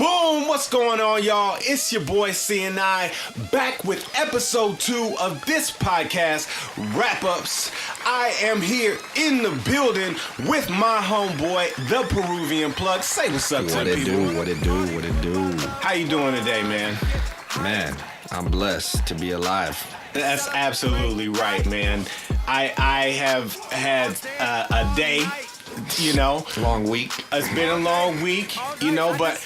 Boom! What's going on, y'all? It's your boy CNI back with episode 2 of this podcast, Rap Upz. I am here in the building with my homeboy, the Peruvian Plug. Say what's up to the people. What it do? How you doing today, man? Man, I'm blessed to be alive. That's absolutely right, man. I have had a day, you know. Long week. It's been a long week, you know, but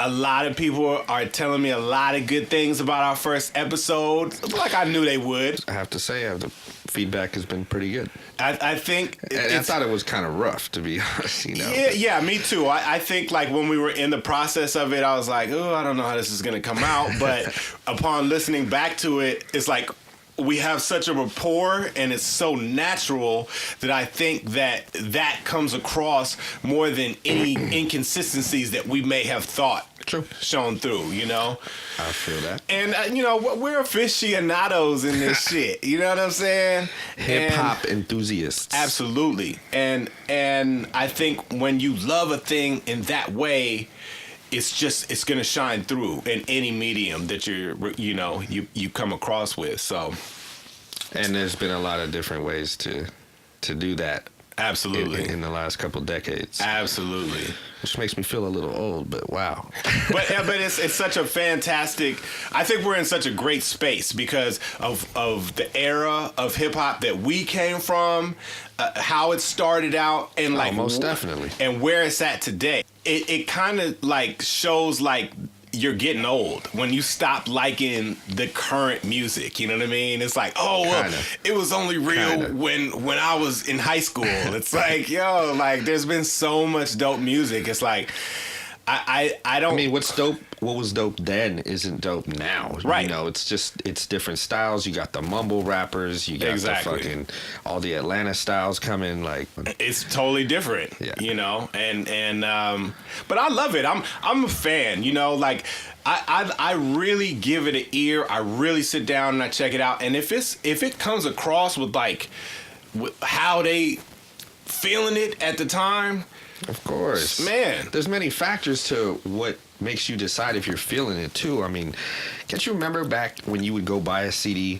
a lot of people are telling me a lot of good things about our first episode, like I knew they would. I have to say, the feedback has been pretty good. I think I thought it was kind of rough, to be honest, you know. Yeah, me too. I think like when we were in the process of it, I was like, oh, I don't know how this is going to come out. But upon listening back to it, it's like we have such a rapport and it's so natural that I think that comes across more than any inconsistencies that we may have thought. True. Shown through, you know? I feel that. And, you know, we're aficionados in this shit. You know what I'm saying? Hip-hop enthusiasts. Absolutely. And I think when you love a thing in that way, it's going to shine through in any medium that you come across with. So, and there's been a lot of different ways to do that. Absolutely. In the last couple decades. Absolutely. Which makes me feel a little old, but wow. but it's such a fantastic. I think we're in such a great space because of the era of hip hop that we came from, how it started out, and like most definitely, and where it's at today. It kind of like shows like you're getting old when you stop liking the current music. You know what I mean? It's like, oh, well, it was only real when I was in high school. It's like, yo, like there's been so much dope music. It's like, I don't. I mean, what's dope? What was dope then isn't dope now. Right. You know, it's different styles. You got the mumble rappers. You got the fucking all the Atlanta styles coming. Like it's totally different. Yeah. You know, and but I love it. I'm a fan. You know, like I really give it an ear. I really sit down and I check it out. And if it comes across with like how they feeling it at the time. Of course. Man. There's many factors to what makes you decide if you're feeling it, too. I mean, can't you remember back when you would go buy a CD,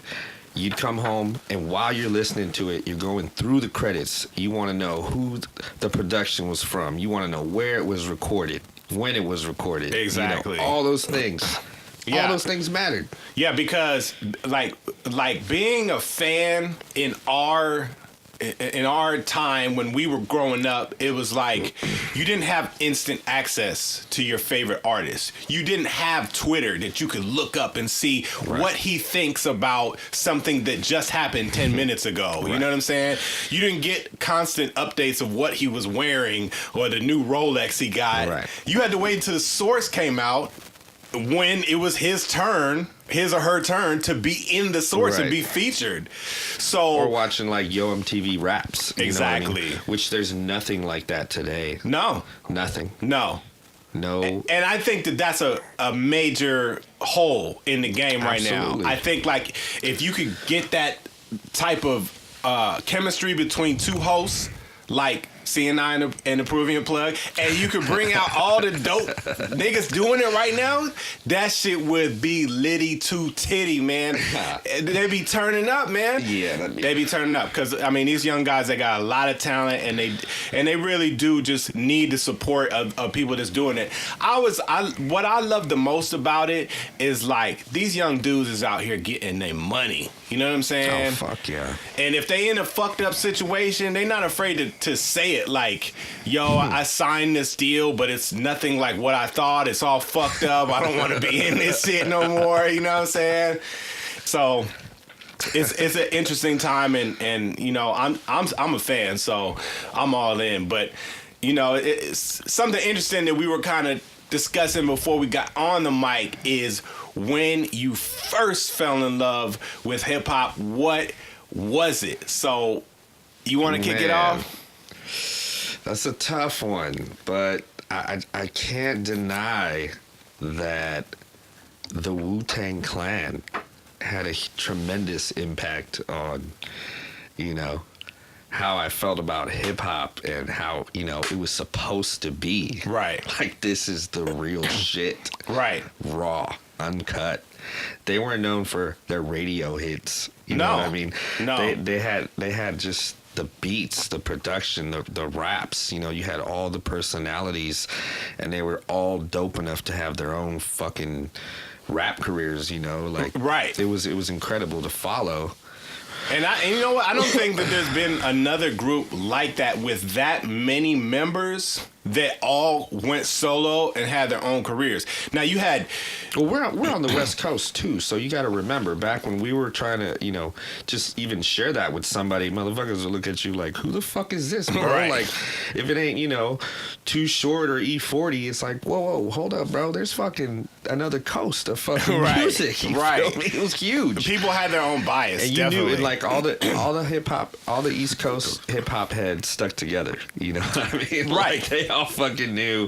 you'd come home, and while you're listening to it, you're going through the credits. You want to know who the production was from. You want to know where it was recorded, when it was recorded. Exactly. You know, all those things. Yeah. All those things mattered. Yeah, because like being a fan in our time when we were growing up, it was like you didn't have instant access to your favorite artist. You didn't have Twitter that you could look up and see what he thinks about something that just happened 10 minutes ago. You know what I'm saying? You didn't get constant updates of what he was wearing or the new Rolex he got. Right. You had to wait until the source came out when it was his or her turn to be in the source and be featured. So or watching like Yo MTV Raps. Exactly. You know what I mean? Which there's nothing like that today. No. Nothing. No. No. And I think that's a major hole in the game right now. I think like if you could get that type of chemistry between two hosts, like CNI and the Peruvian Plug, and you could bring out all the dope niggas doing it right now, that shit would be litty to titty, man. They be turning up, man. Yeah, they be turning up because I mean these young guys, they got a lot of talent, and they really do just need the support of people that's doing it. What I love the most about it is like these young dudes is out here getting their money. You know what I'm saying? Oh, fuck yeah. And if they in a fucked up situation, they not afraid to say it like, yo, I signed this deal, but it's nothing like what I thought. It's all fucked up. I don't want to be in this shit no more. You know what I'm saying? So it's an interesting time, and you know, I'm a fan, so I'm all in. But you know, it's something interesting that we were kind of discussing before we got on the mic is when you first fell in love with hip hop, what was it? So you want to kick it off? That's a tough one, but I can't deny that the Wu Tang Clan had a tremendous impact on, you know, how I felt about hip hop and how, you know, it was supposed to be. Right. Like, this is the real shit. Right. Raw, uncut. They weren't known for their radio hits. You know what I mean? No. They had just the beats, the production, the raps. You know, you had all the personalities, and they were all dope enough to have their own fucking rap careers. You know, like right. It was incredible to follow. And you know what? I don't think that there's been another group like that with that many members that all went solo and had their own careers. Now you had, well, we're on the West Coast too, so you got to remember back when we were trying to, you know, just even share that with somebody, motherfuckers will look at you like, who the fuck is this, bro? Right. Like, if it ain't, you know, Too Short or E40, it's like, whoa, hold up, bro. There's fucking another coast of fucking music. You feel me? It was huge. People had their own bias, and you definitely. knew it, like all the hip hop, all the East Coast hip hop heads stuck together. You know what I mean? Right. Like, they all fucking knew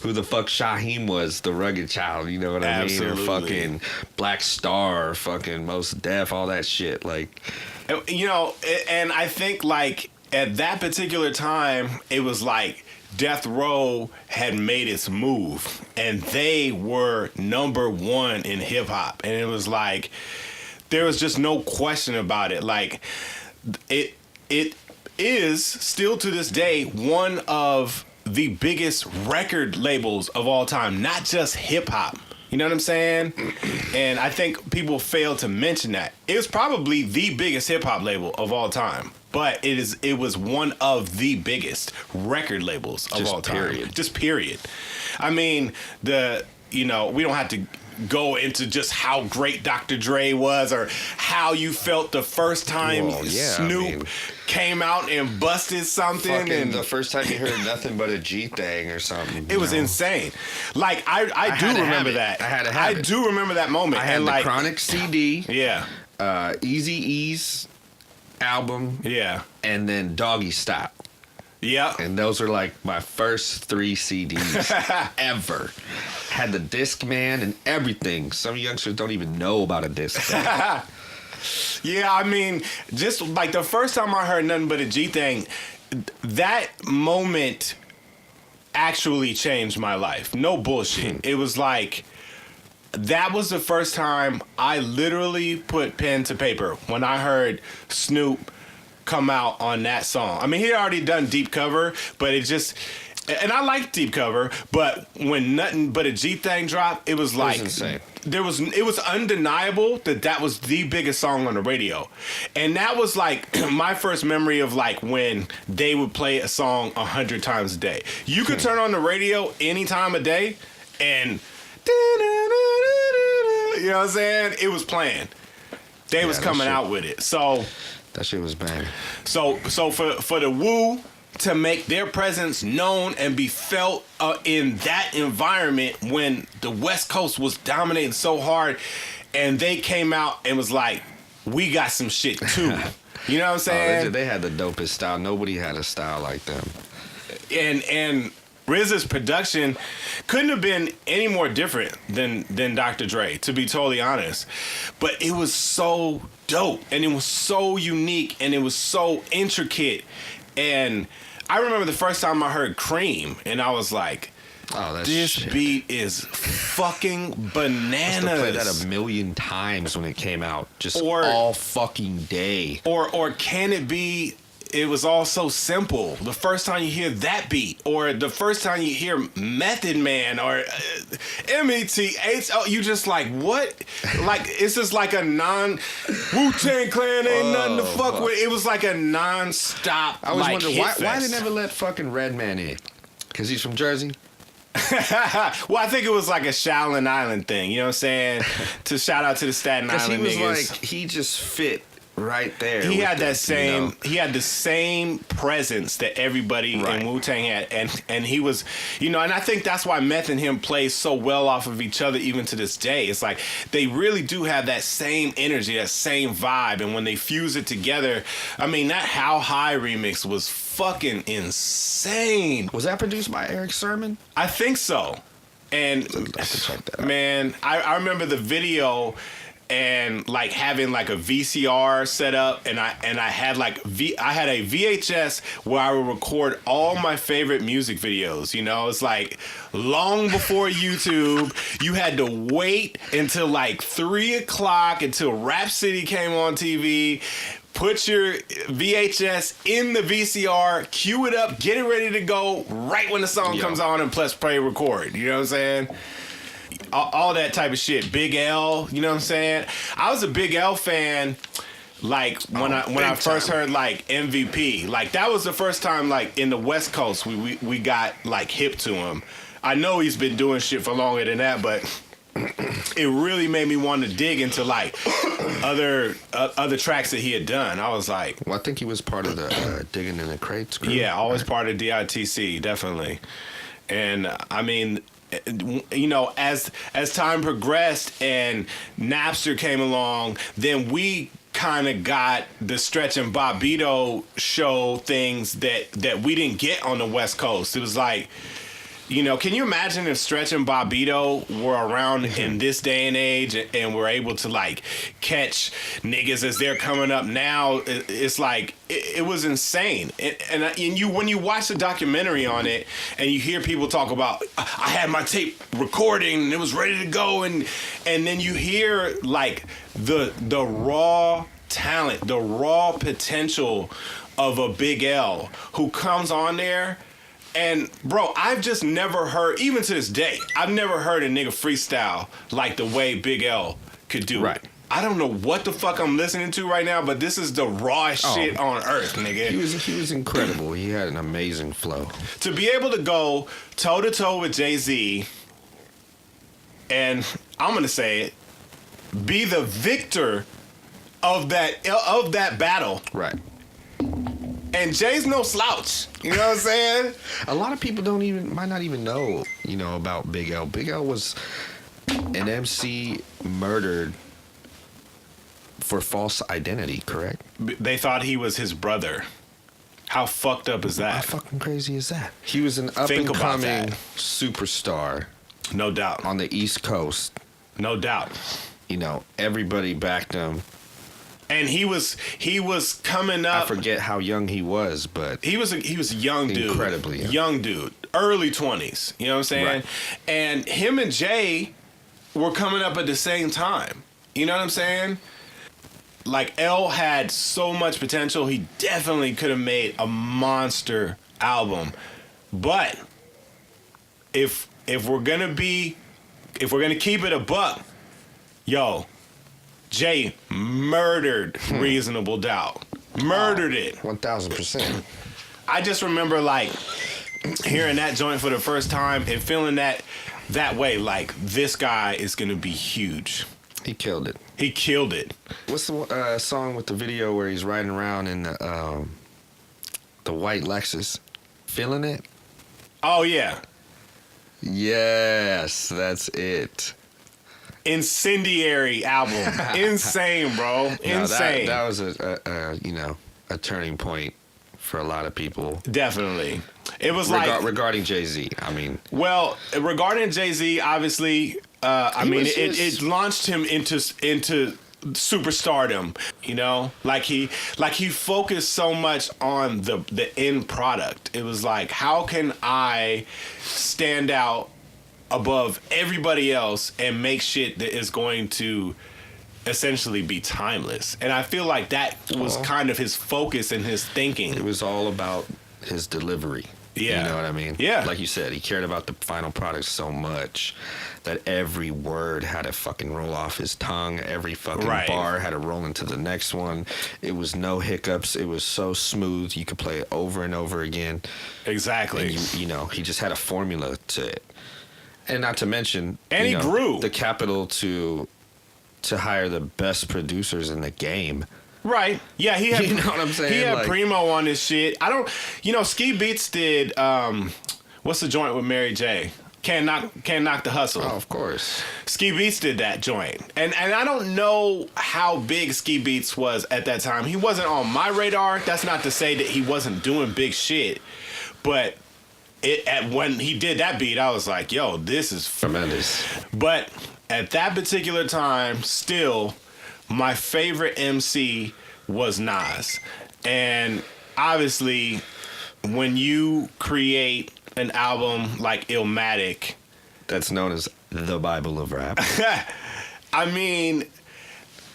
who the fuck Shaheem was, the Rugged Child. You know what I mean? Or fucking Black Star, fucking Most Def, all that shit. Like, you know, and I think like at that particular time, it was like Death Row had made its move, and they were number one in hip hop, and it was like there was just no question about it. Like it is still to this day one of the biggest record labels of all time, not just hip hop. You know what I'm saying? And I think people fail to mention that. It was probably the biggest hip hop label of all time, but it was one of the biggest record labels of all time. Just period. I mean, we don't have to go into just how great Dr. Dre was or how you felt the first time Snoop came out and busted something. And the first time you heard nothing but a G thing or something. It was insane. Like, I do remember that. I had to have it. I do remember that moment. I had the Chronic CD. Yeah. Eazy-E's album. Yeah. And then Doggy Style. Yeah. And those were like my first 3 CDs ever. Had the Discman and everything. Some youngsters don't even know about a Discman. Yeah, I mean, just like the first time I heard nothing but a G thing, that moment actually changed my life. No bullshit. It was like, that was the first time I literally put pen to paper when I heard Snoop come out on that song. I mean, he had already done Deep Cover, but it just, and I like Deep Cover, but when Nothing But a G Thing dropped, it was like, insane. It was undeniable that was the biggest song on the radio. And that was like my first memory of like when they would play a song 100 times a day. You could turn on the radio any time of day and you know what I'm saying? It was playing. They was coming out with it. So that shit was bang. So for the Wu to make their presence known and be felt in that environment when the West Coast was dominating so hard, and they came out and was like, we got some shit too. You know what I'm saying? They had the dopest style. Nobody had a style like them. And RZA's production couldn't have been any more different than Dr. Dre, to be totally honest. But it was so dope, and it was so unique, and it was so intricate. And I remember the first time I heard Cream, and I was like, this beat is fucking bananas. I played that 1,000,000 times when it came out, just all fucking day. Or can it be? It was all so simple. The first time you hear that beat, or the first time you hear Method Man, or METH, you just like, what? Like, it's just like a Wu Tang Clan ain't nothing to fuck with. It was like a non-stop. I always wonder why they fest. never let fucking Redman in? Because he's from Jersey? Well, I think it was like a Shaolin Island thing. You know what I'm saying? To shout out to the Staten Island niggas. Because he was like, he just fit right there. He had that same, you know? He had the same presence that everybody in Wu Tang had, and he was, you know, and I think that's why Meth and him play so well off of each other even to this day. It's like they really do have that same energy, that same vibe, and when they fuse it together, I mean, that How High remix was fucking insane. Was that produced by Eric Sermon? I think so. And I have to check that out. Man, I remember the video. and like having like a VCR set up, and I had like I had a VHS where I would record all my favorite music videos. You know, it's like long before YouTube. You had to wait until like 3 o'clock until Rap City came on TV. Put your VHS in the VCR, cue it up, get it ready to go right when the song comes on, and press play record. You know what I'm saying? All that type of shit. Big L, you know what I'm saying? I was a Big L fan, like when I first heard like MVP. Like that was the first time like in the West Coast we got like hip to him. I know he's been doing shit for longer than that, but it really made me want to dig into like other tracks that he had done. I was like, well, I think he was part of the Digging in the Crates group. Yeah, always part of DITC, definitely. And I mean, you know, as time progressed and Napster came along, then we kind of got the Stretch and Bobbito show things that we didn't get on the West Coast. It was like, you know, can you imagine if Stretch and Bobbito were around in this day and age and were able to like catch niggas as they're coming up now? It's like it was insane. And you when you watch the documentary on it and you hear people talk about, I had my tape recording and it was ready to go, and then you hear like the raw talent, the raw potential of a Big L who comes on there. And bro, I've just never heard, even to this day, I've never heard a nigga freestyle like the way Big L could do it. I don't know what the fuck I'm listening to right now, but this is the rawest shit on earth, nigga. He was incredible. He had an amazing flow. To be able to go toe to toe with Jay-Z, and I'm gonna say it, be the victor of that battle. Right. And Jay's no slouch. You know what I'm saying? A lot of people might not even know, you know, about Big L. Big L was an MC murdered for false identity, correct? They thought he was his brother. How fucked up is that? How fucking crazy is that? He was an up-and-coming superstar. No doubt. On the East Coast. No doubt. You know, everybody backed him. And he was coming up. I forget how young he was, but he was a young dude, incredibly young dude, early 20s. You know what I'm saying? Right. And him and Jay were coming up at the same time. You know what I'm saying? Like L had so much potential. He definitely could have made a monster album. But if we're gonna keep it a buck, yo. Jay murdered Reasonable Doubt. Murdered it. 1,000%. I just remember like hearing that joint for the first time and feeling that way, like this guy is gonna be huge. He killed it. He killed it. What's the song with the video where he's riding around in the white Lexus? Feeling It? Oh yeah. Yes, that's it. Incendiary album. Insane, bro. Insane. That was a turning point for a lot of people. Definitely. It was regarding Jay-Z. I mean, well, regarding Jay-Z, obviously, it launched him into superstardom. You know, like he focused so much on the end product. It was like, how can I stand out above everybody else and make shit that is going to essentially be timeless? And I feel like that was kind of his focus and his thinking. It was all about his delivery. Yeah. You know what I mean? Yeah. Like you said, he cared about the final product so much that every word had to fucking roll off his tongue. Every fucking bar had to roll into the next one. It was no hiccups. It was so smooth. You could play it over and over again. Exactly. And you know, he just had a formula to it. And not to mention, and he grew the capital to hire the best producers in the game. Right. Yeah, he had, you know what I'm saying? He had Primo on his shit. Ski Beats did what's the joint with Mary J? Can't knock the hustle. Oh, of course. Ski Beats did that joint. And I don't know how big Ski Beats was at that time. He wasn't on my radar. That's not to say that he wasn't doing big shit. But when he did that beat, I was like, yo, this is tremendous. But at that particular time, still, my favorite MC was Nas. And obviously, when you create an album like Illmatic, that's known as the Bible of rap. I mean,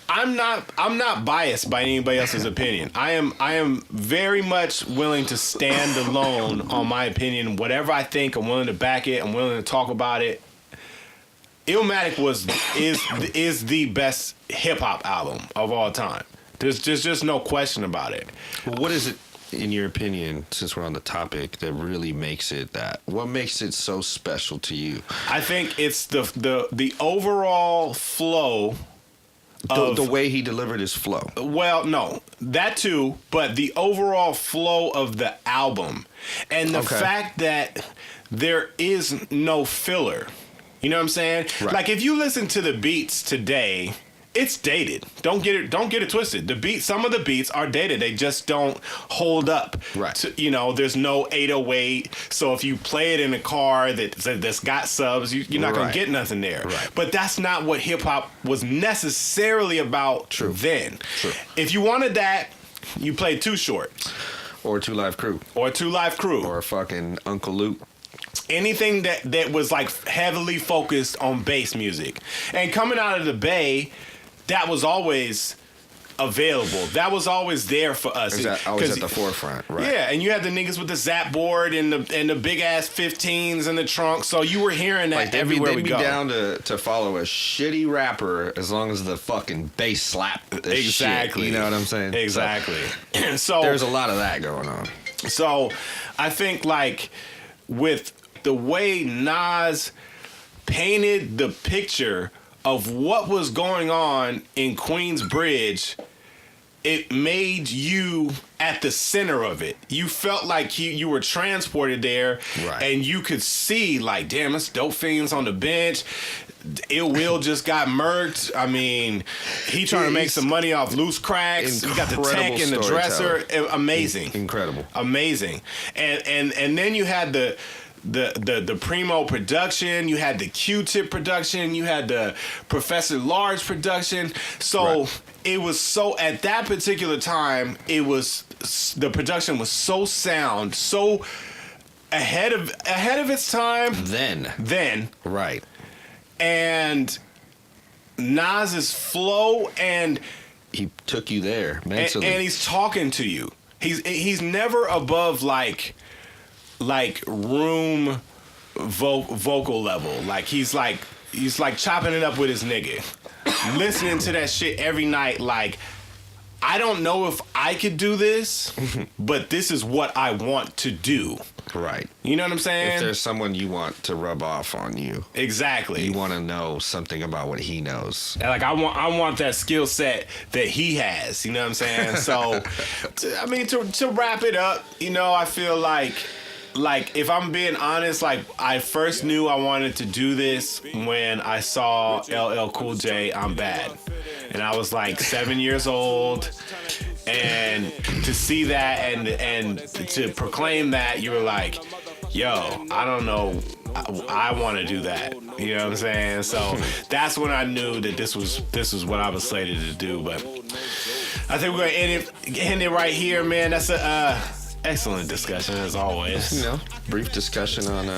I'm not biased by anybody else's opinion. I am very much willing to stand alone on my opinion. Whatever I think, I'm willing to back it. I'm willing to talk about it. Illmatic is the best hip hop album of all time. There's just no question about it. Well, what is it, in your opinion, since we're on the topic, that really makes it that? What makes it so special to you? I think it's the overall flow. The way he delivered his flow. Well, no, that too, but the overall flow of the album and the fact that there is no filler. You know what I'm saying? Right. Like if you listen to the beats today, it's dated. Don't get it twisted. Some of the beats are dated. They just don't hold up. Right. There's no 808. So if you play it in a car that's got subs, you're not gonna get nothing there. Right. But that's not what hip hop was necessarily about then. True. If you wanted that, you played Too Short. Or Two Live Crew. Or Two Live Crew. Or fucking Uncle Luke. Anything that was like heavily focused on bass music. And coming out of the Bay, that was always available. That was always there for us. Always at the forefront, right? Yeah, and you had the niggas with the Zap board and the big ass 15s in the trunk. So you were hearing that everywhere we go. They'd be down to follow a shitty rapper as long as the fucking bass slap. Exactly. Shit, you know what I'm saying? Exactly. So there's a lot of that going on. So I think like with the way Nas painted the picture of what was going on in Queensbridge, it made you at the center of it. You felt like you were transported there, and you could see like, damn, it's dope fiends on the bench. Ill Will just got murked. I mean, he trying to make some money off loose cracks. You got the tech in the dresser. Amazing. Incredible. Amazing. And then you had the Primo production, you had the Q-Tip production, you had the Professor Large production. So it was so, at that particular time, the production was so sound, so ahead of its time. Then. Right. And Nas's flow, and he took you there mentally. And he's talking to you. He's never above like room vocal level. Like he's like chopping it up with his nigga, listening to that shit every night. Like, I don't know if I could do this, but this is what I want to do. Right. You know what I'm saying? If there's someone you want to rub off on you, exactly. You want to know something about what he knows. Like I want that skill set that he has. You know what I'm saying? So, to wrap it up, I feel like if I'm being honest, like I first knew I wanted to do this when I saw LL Cool J, I'm Bad. And I was like 7 years old. And to see that and to proclaim that, you were like, yo, I don't know, I want to do that. You know what I'm saying? So that's when I knew that this was what I was slated to do. But I think we're going to end it right here, man. That's a excellent discussion, as always. Brief discussion on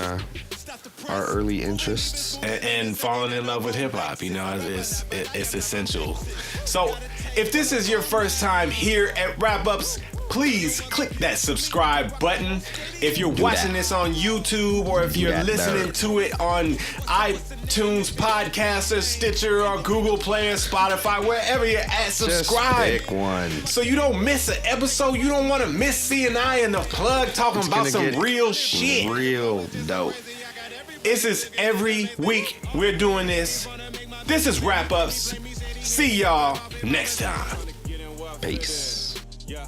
our early interests and falling in love with hip hop. It's essential. So, if this is your first time here at Rap Upz, please click that subscribe button. If you're watching this on YouTube, or if you're listening to it on iTunes Podcast or Stitcher or Google Play or Spotify, wherever you're at, subscribe. Just pick one. So you don't miss an episode. You don't want to miss C&I and the plug talking about some real shit. Real dope. This is every week we're doing this. This is Rap Upz. See y'all next time. Peace. Yeah.